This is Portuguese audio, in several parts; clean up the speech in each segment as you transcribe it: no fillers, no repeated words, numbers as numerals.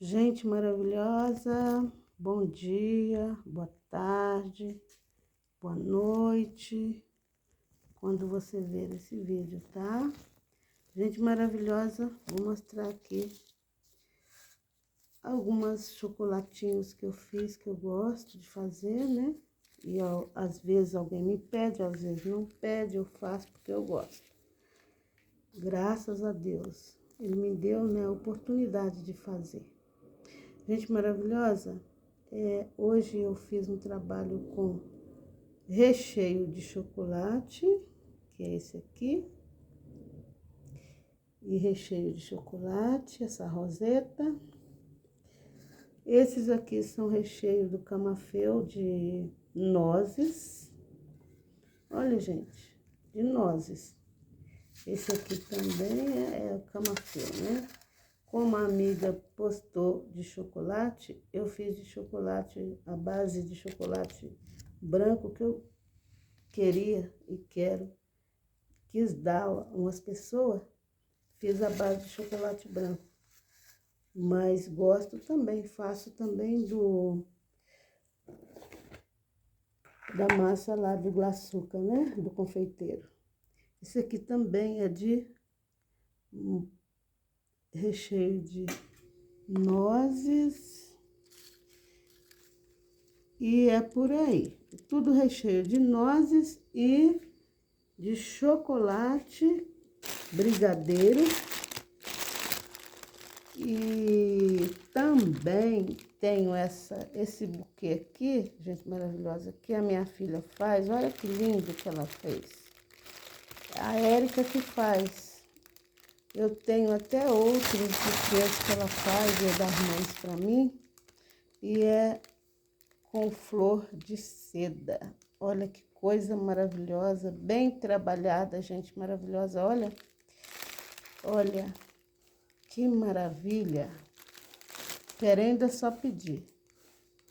Gente maravilhosa, bom dia, boa tarde, boa noite, quando você ver esse vídeo, tá? Gente maravilhosa, vou mostrar aqui algumas chocolatinhos que eu fiz, que eu gosto de fazer, né? E às vezes alguém me pede, às vezes não pede, eu faço porque eu gosto. Graças a Deus, Ele me deu, né, a oportunidade de fazer. Gente maravilhosa, hoje eu fiz um trabalho com recheio de chocolate, que é esse aqui, e recheio de chocolate, essa roseta. Esses aqui são recheio do camafeu de nozes. Olha, gente, de nozes. Esse aqui também é o camafeu, né? Como a amiga postou de chocolate, eu fiz de chocolate, a base de chocolate branco que eu queria e quis dar a umas pessoas, fiz a base de chocolate branco. Mas gosto também, faço também da massa lá do glaçuca, né? Do confeiteiro. Esse aqui também é de recheio de nozes. E é por aí. Tudo recheio de nozes e de chocolate brigadeiro. E também tenho esse buquê aqui, gente maravilhosa, que a minha filha faz. Olha que lindo que ela fez. A Érica que faz. Eu tenho até outros buquês que ela faz, e das mães para mim. E é com flor de seda. Olha que coisa maravilhosa, bem trabalhada, gente maravilhosa. Olha, olha, que maravilha. Querendo é só pedir.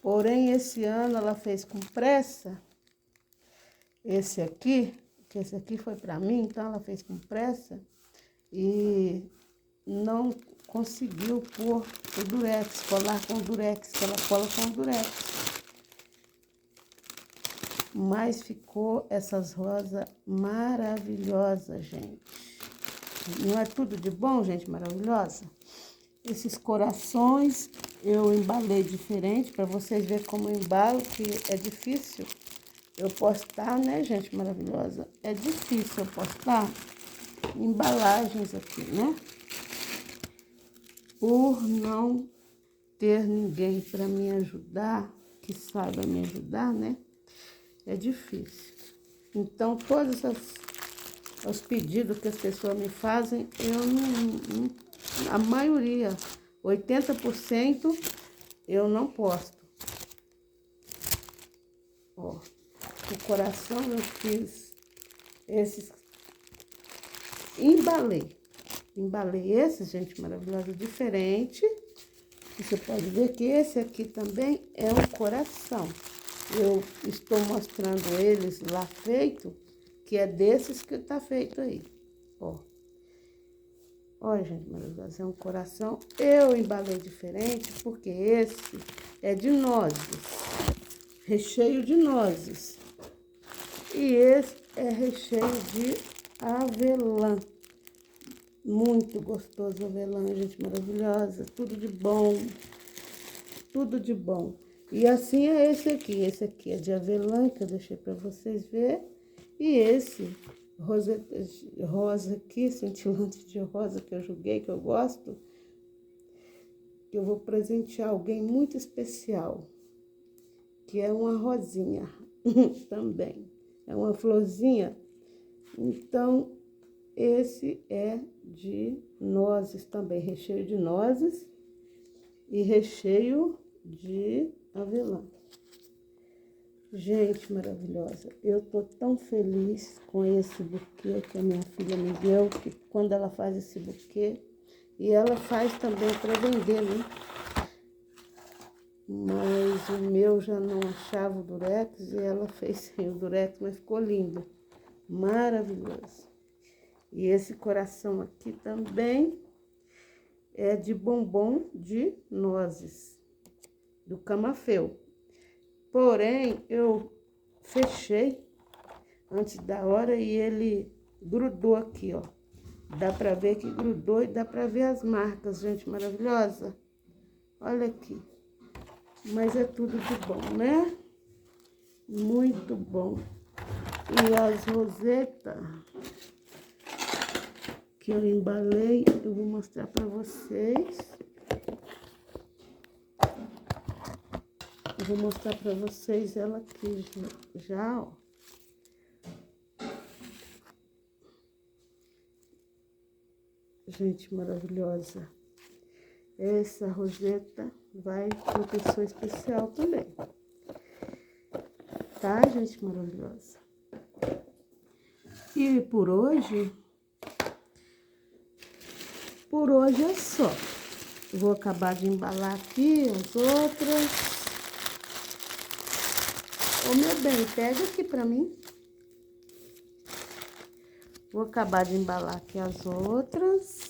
Porém, esse ano ela fez com pressa. Esse aqui, que esse aqui foi para mim, então ela fez com pressa e não conseguiu pôr o durex, colar com o durex, que ela cola com o durex. Mas ficou essas rosas maravilhosas, gente. Não é tudo de bom, gente maravilhosa? Esses corações eu embalei diferente, para vocês verem como eu embalo, que é difícil eu postar, né, gente maravilhosa? É difícil eu postar embalagens aqui, né? Por não ter ninguém para me ajudar, que saiba me ajudar, né? É difícil. Então, todos os pedidos que as pessoas me fazem, a maioria, 80%, eu não posto. Ó, o coração eu fiz esses, embalei esses, gente maravilhosa, diferente. Você pode ver que esse aqui também é um coração. Eu estou mostrando eles lá feito, que é desses que tá feito aí, ó. Olha, gente maravilhosa, é um coração. Eu embalei diferente porque esse é de nozes, recheio de nozes. E esse é recheio de avelã. Muito gostoso avelã, gente maravilhosa. Tudo de bom. Tudo de bom. E assim é esse aqui é de avelã, que eu deixei para vocês verem. E esse rosa aqui, cintilante de rosa, que eu joguei, que eu gosto, que eu vou presentear alguém muito especial, que é uma rosinha também. É uma florzinha. Então, esse é de nozes também, recheio de nozes e recheio de avelã. Gente maravilhosa, eu tô tão feliz com esse buquê que a minha filha me deu, que quando ela faz esse buquê, e ela faz também para vender, né? Mas o meu já não achava o durex e ela fez sem o durex, mas ficou lindo, maravilhoso. E esse coração aqui também é de bombom de nozes, do Camafeu. Porém, eu fechei antes da hora e ele grudou aqui, ó. Dá pra ver que grudou e dá pra ver as marcas, gente maravilhosa. Olha aqui. Mas é tudo de bom, né? Muito bom. E as rosetas que eu embalei, eu vou mostrar pra vocês. Eu vou mostrar pra vocês ela aqui já, ó. Gente maravilhosa. Essa roseta vai para pessoa especial também. Tá, gente maravilhosa? E por hoje é só. Vou acabar de embalar aqui as outras. Ô, meu bem, pega aqui pra mim. Vou acabar de embalar aqui as outras.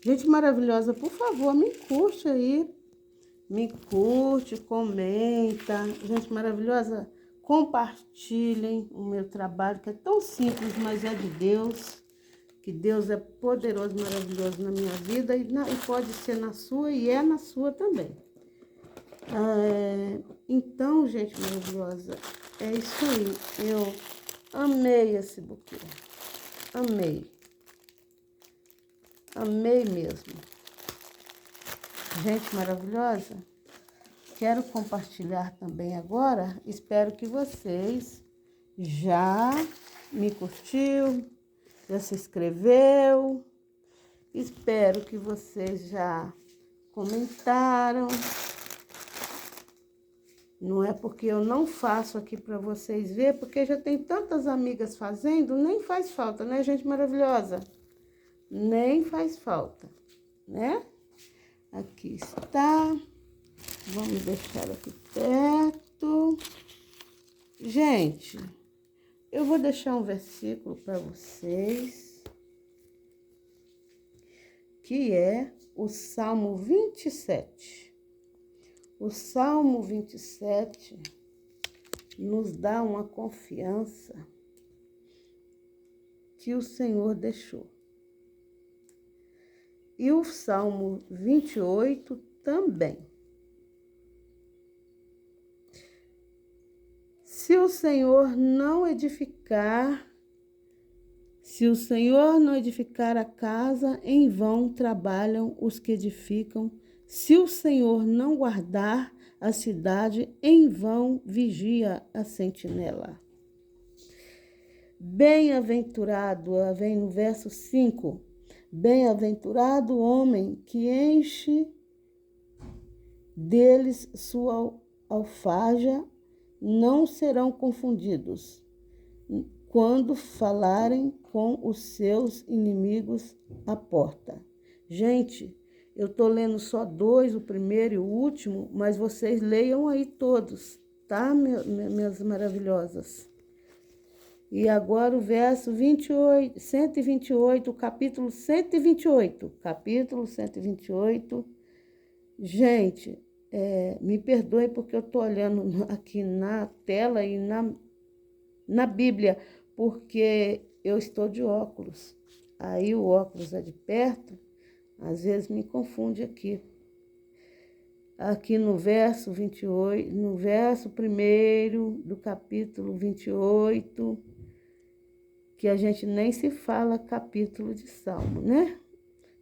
Gente maravilhosa, por favor, me curte aí. Me curte, comenta. Gente maravilhosa, compartilhem o meu trabalho, que é tão simples, mas é de Deus. Que Deus é poderoso, maravilhoso na minha vida e pode ser na sua e é na sua também. Então, gente maravilhosa, é isso aí. Eu amei esse buquê. Amei. Amei mesmo. Gente maravilhosa, quero compartilhar também agora. Espero que vocês já me curtiu, já se inscreveu. Espero que vocês já comentaram. Não é porque eu não faço aqui para vocês ver, porque já tem tantas amigas fazendo, nem faz falta, né, gente maravilhosa? Nem faz falta, né? Aqui está. Vamos deixar aqui perto. Gente, eu vou deixar um versículo para vocês, que é o Salmo 27. O Salmo 27 nos dá uma confiança que o Senhor deixou. E o Salmo 28 também. Se o Senhor não edificar a casa, em vão trabalham os que edificam. Se o Senhor não guardar a cidade, em vão vigia a sentinela. Bem-aventurado, vem no verso 5, bem-aventurado o homem que enche deles sua alforja, não serão confundidos quando falarem com os seus inimigos à porta. Gente, eu estou lendo só 2, o primeiro e o último, mas vocês leiam aí todos, tá, minhas maravilhosas? E agora o verso 28, 128, capítulo 128. Capítulo 128. Gente, me perdoe porque eu estou olhando aqui na tela e na Bíblia, porque eu estou de óculos. Aí o óculos é de perto, às vezes me confunde aqui. Aqui no verso 28, no verso 1 do capítulo 28, que a gente nem se fala capítulo de Salmo, né?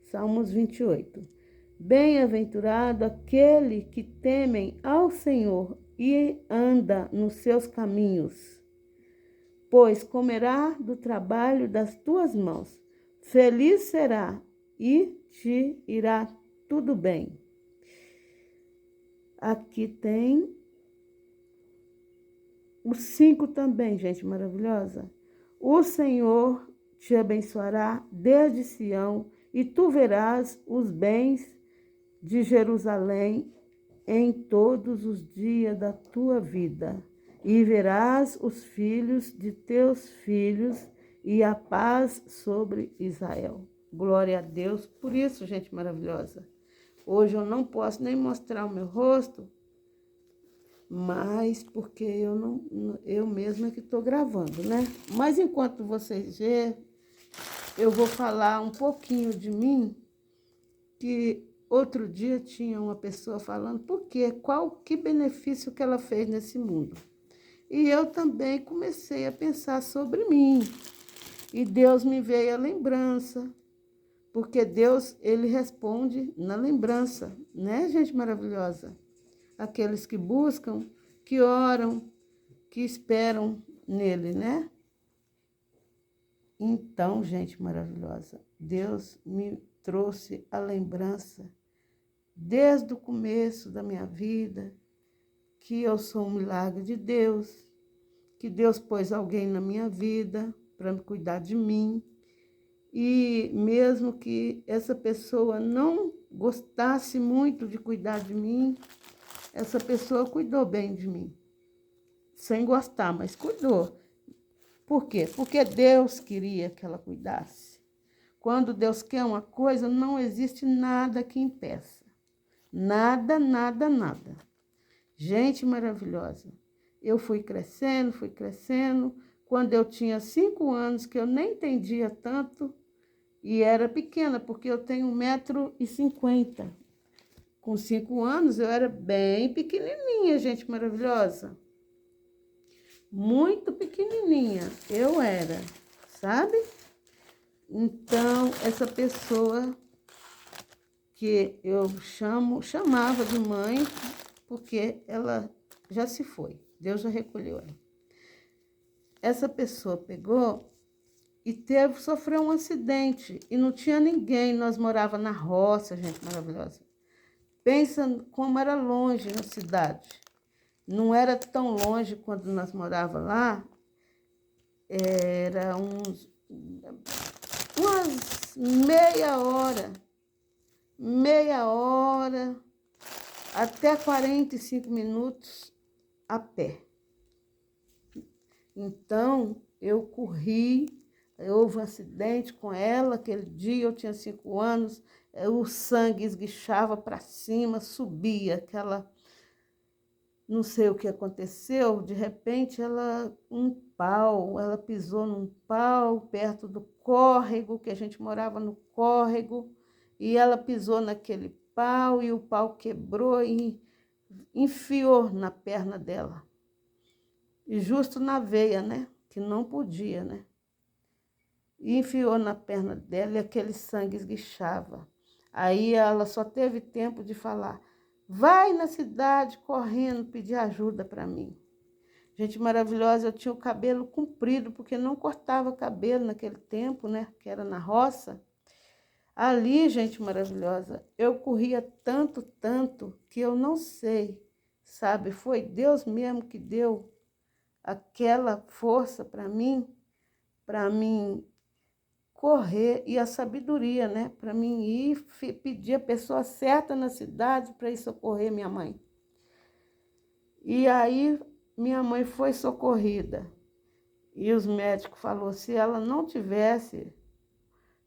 Salmos 28. Bem-aventurado aquele que temem ao Senhor e anda nos seus caminhos, pois comerá do trabalho das tuas mãos. Feliz será e te irá tudo bem. Aqui tem o 5 também, gente maravilhosa. O Senhor te abençoará desde Sião, e tu verás os bens de Jerusalém em todos os dias da tua vida, e verás os filhos de teus filhos, e a paz sobre Israel. Glória a Deus por isso, gente maravilhosa. Hoje eu não posso nem mostrar o meu rosto, mas porque eu mesma que estou gravando, né? Mas enquanto vocês vê, eu vou falar um pouquinho de mim, que outro dia tinha uma pessoa falando que benefício que ela fez nesse mundo. E eu também comecei a pensar sobre mim. E Deus me veio a lembrança, porque Deus, ele responde na lembrança, né, gente maravilhosa? Aqueles que buscam, que oram, que esperam nele, né? Então, gente maravilhosa, Deus me trouxe a lembrança desde o começo da minha vida, que eu sou um milagre de Deus, que Deus pôs alguém na minha vida para me cuidar de mim. E mesmo que essa pessoa não gostasse muito de cuidar de mim, essa pessoa cuidou bem de mim. Sem gostar, mas cuidou. Por quê? Porque Deus queria que ela cuidasse. Quando Deus quer uma coisa, não existe nada que impeça. Nada, nada, nada. Gente maravilhosa. Eu fui crescendo, fui crescendo. Quando eu tinha 5 anos, que eu nem entendia tanto, e era pequena, porque eu tenho 1,50 m. Com 5 anos, eu era bem pequenininha, gente maravilhosa. Muito pequenininha eu era, sabe? Então, essa pessoa que eu chamava de mãe, porque ela já se foi, Deus já recolheu ela. Essa pessoa pegou e sofreu um acidente e não tinha ninguém, nós morávamos na roça, gente maravilhosa. Pensa como era longe na cidade. Não era tão longe quando nós morávamos lá, era umas meia hora, até 45 minutos a pé. Então, eu corri, houve um acidente com ela, aquele dia eu tinha 5 anos, o sangue esguichava para cima, subia, aquela... Não sei o que aconteceu, de repente ela pisou num pau perto do córrego, que a gente morava no córrego, e ela pisou naquele pau e o pau quebrou e enfiou na perna dela. E justo na veia, né? Que não podia, né? E enfiou na perna dela e aquele sangue esguichava. Aí ela só teve tempo de falar: vai na cidade correndo pedir ajuda para mim. Gente maravilhosa, eu tinha o cabelo comprido, porque não cortava cabelo naquele tempo, né? Que era na roça. Ali, gente maravilhosa, eu corria tanto, tanto, que eu não sei, sabe? Foi Deus mesmo que deu aquela força para mim correr, e a sabedoria, né? Para mim ir pedir a pessoa certa na cidade para ir socorrer minha mãe. E aí minha mãe foi socorrida. E os médicos falaram, se ela não tivesse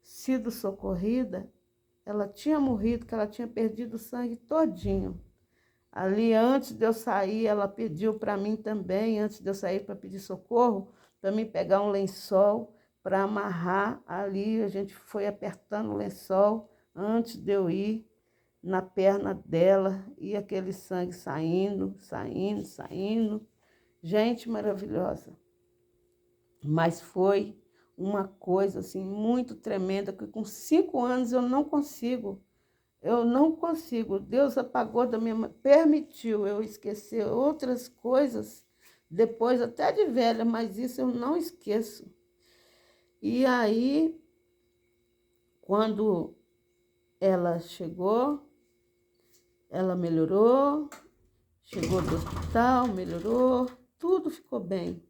sido socorrida, ela tinha morrido, que ela tinha perdido o sangue todinho. Ali, antes de eu sair, ela pediu para mim também, antes de eu sair para pedir socorro, para mim pegar um lençol para amarrar ali. A gente foi apertando o lençol antes de eu ir na perna dela, e aquele sangue saindo, saindo, saindo. Gente maravilhosa. Mas foi uma coisa assim muito tremenda, que com 5 anos eu não consigo. Deus apagou da minha... Permitiu eu esquecer outras coisas, depois até de velha, mas isso eu não esqueço. E aí, quando ela chegou, ela melhorou, chegou do hospital, melhorou, tudo ficou bem.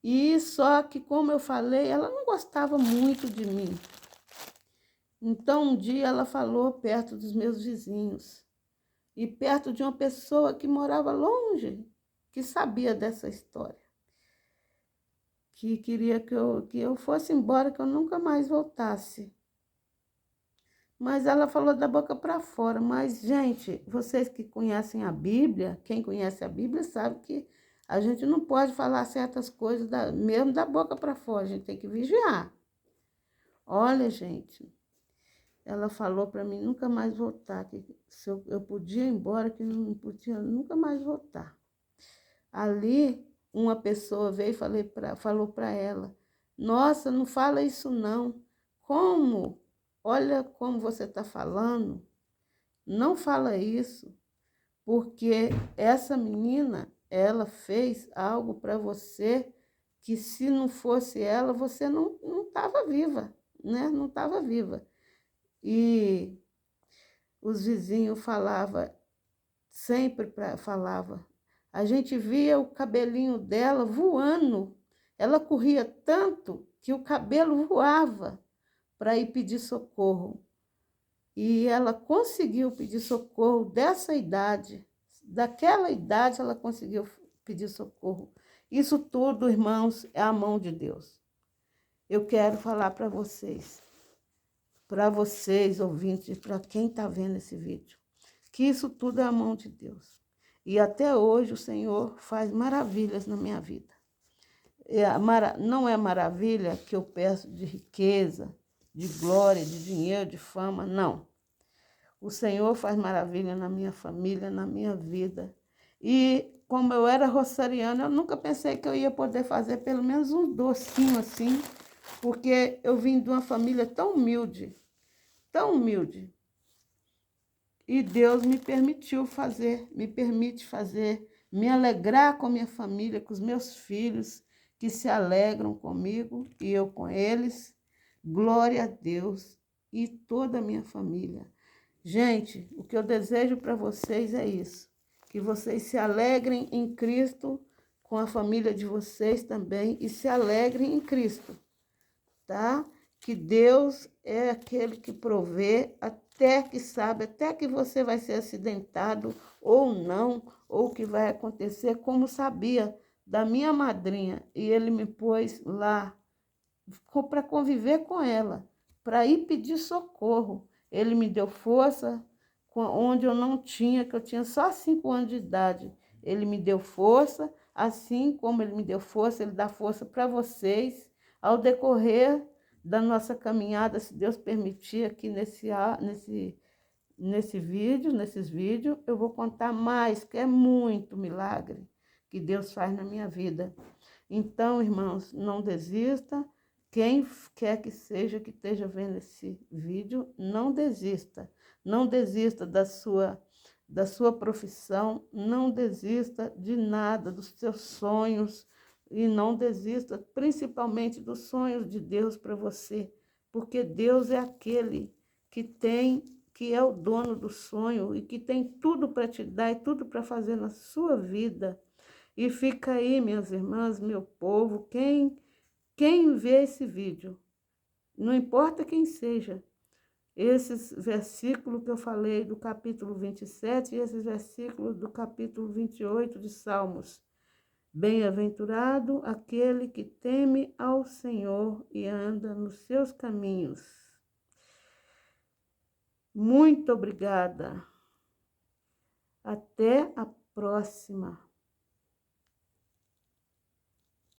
E só que, como eu falei, ela não gostava muito de mim. Então, um dia ela falou perto dos meus vizinhos e perto de uma pessoa que morava longe, que sabia dessa história, que queria que eu fosse embora, que eu nunca mais voltasse. Mas ela falou da boca para fora. Mas, gente, vocês que conhecem a Bíblia, quem conhece a Bíblia sabe que a gente não pode falar certas coisas mesmo da boca para fora. A gente tem que vigiar. Olha, gente, ela falou para mim nunca mais voltar, que se eu podia ir embora, que não podia nunca mais voltar. Ali, uma pessoa veio e falou para ela, nossa, não fala isso não. Como? Olha como você está falando. Não fala isso, porque essa menina, ela fez algo para você que se não fosse ela, você não estava viva, né? Não estava viva. E os vizinhos falavam, falava. A gente via o cabelinho dela voando. Ela corria tanto que o cabelo voava para ir pedir socorro. E ela conseguiu pedir socorro dessa idade. Daquela idade ela conseguiu pedir socorro. Isso tudo, irmãos, é a mão de Deus. Eu quero falar para vocês ouvintes, para quem está vendo esse vídeo, que isso tudo é a mão de Deus. E até hoje o Senhor faz maravilhas na minha vida. Não é maravilha que eu peço de riqueza, de glória, de dinheiro, de fama, não. O Senhor faz maravilha na minha família, na minha vida. E como eu era roçariana, eu nunca pensei que eu ia poder fazer pelo menos um docinho assim, porque eu vim de uma família tão humilde, tão humilde. E Deus me permite fazer, me alegrar com minha família, com os meus filhos, que se alegram comigo e eu com eles. Glória a Deus e toda a minha família. Gente, o que eu desejo para vocês é isso, que vocês se alegrem em Cristo, com a família de vocês também, e se alegrem em Cristo, tá? Que Deus é aquele que provê, até que sabe, até que você vai ser acidentado ou não, ou que vai acontecer, como sabia da minha madrinha, e ele me pôs lá para conviver com ela, para ir pedir socorro. Ele me deu força onde eu não tinha, que eu tinha só 5 anos de idade. Ele me deu força, assim como ele me deu força, ele dá força para vocês ao decorrer da nossa caminhada, se Deus permitir, aqui nesses vídeos, eu vou contar mais, que é muito milagre que Deus faz na minha vida. Então, irmãos, não desista. Quem quer que seja que esteja vendo esse vídeo, não desista. Não desista da sua profissão, não desista de nada, dos seus sonhos, e não desista principalmente dos sonhos de Deus para você, porque Deus é aquele que é o dono do sonho e que tem tudo para te dar e tudo para fazer na sua vida. E fica aí, minhas irmãs, meu povo, quem vê esse vídeo, não importa quem seja, esses versículos que eu falei do capítulo 27 e esses versículos do capítulo 28 de Salmos. Bem-aventurado aquele que teme ao Senhor e anda nos seus caminhos. Muito obrigada. Até a próxima.